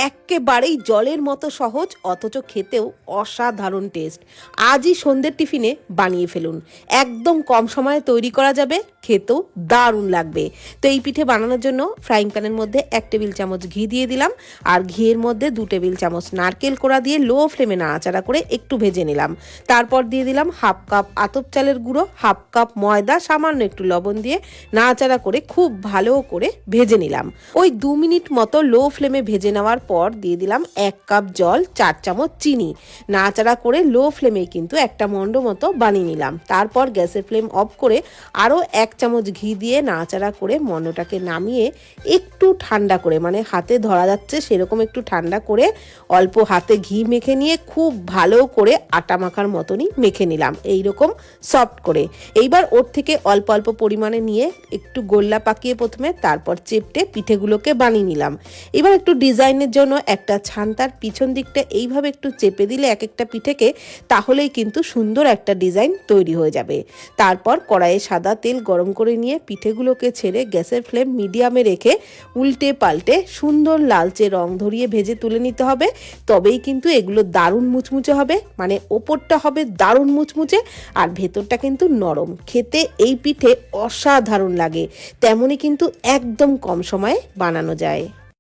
একেবারেই জলের মতো সহজ, অথচ খেতেও অসাধারণ টেস্ট। আজই সন্ধ্যের টিফিনে বানিয়ে ফেলুন। একদম কম সময়ে তৈরি করা যাবে, খেতেও দারুণ লাগবে। তো এই পিঠে বানানোর জন্য ফ্রাইং প্যানের মধ্যে 1 টেবিল চামচ ঘি দিয়ে দিলাম, আর ঘিয়ের মধ্যে 2 টেবিল চামচ নারকেল কোড়া দিয়ে লো ফ্লেমে নাড়াচাড়া করে একটু ভেজে নিলাম। তারপর দিয়ে দিলাম 1/2 কাপ আতপ চালের গুঁড়ো, 1/2 কাপ ময়দা, সামান্য একটু লবণ দিয়ে নাড়াচাড়া করে খুব ভালো করে ভেজে নিলাম। ওই 2 মিনিট মতো লো ফ্লেমে ভেজে নেওয়ার পর দিয়ে দিলাম 1 কাপ জল, 4 চামচ চিনি। নাড়াচাড়া করে লো ফ্লেমে কিন্তু একটা মন্ড মতো বানিয়ে নিলাম। তারপর গ্যাসের ফ্লেম অফ করে আরও 1 চামচ ঘি দিয়ে নাড়াচাড়া করে মন্ডটাকে নামিয়ে একটু ঠান্ডা করে, মানে হাতে ধরা যাচ্ছে সেরকম একটু ঠান্ডা করে অল্প হাতে ঘি মেখে নিয়ে খুব ভালো করে আটা মাখার মতনই মেখে নিলাম, এইরকম সফট করে। এইবার ওর থেকে অল্প অল্প পরিমাণে নিয়ে একটু গোল্লা পাকিয়ে প্রথমে, তারপর চেপটে পিঠেগুলোকে বানিয়ে নিলাম। এবার একটু ডিজাইনের জন্য একটা ছান্তার পিছন দিকটা এইভাবে একটু চেপে দিলে এক একটা পিঠেকে, তাহলেই কিন্তু সুন্দর একটা ডিজাইন তৈরি হয়ে যাবে। তারপর কড়াইয়ে সাদা তেল গরম করে নিয়ে পিঠেগুলোকে ছেড়ে গ্যাসের ফ্লেম মিডিয়ামে রেখে উল্টে পাল্টে সুন্দর লালচে রং ধরিয়ে ভেজে তুলে নিতে হবে। তবেই কিন্তু এগুলো দারুণ মুচমুচে হবে, মানে ওপরটা হবে দারুণ মুচমুচে আর ভেতরটা কিন্তু নরম। খেতে এই পিঠে অসাধারণ লাগে, তেমনই কিন্তু একদম কম সময়ে বানানো যায়।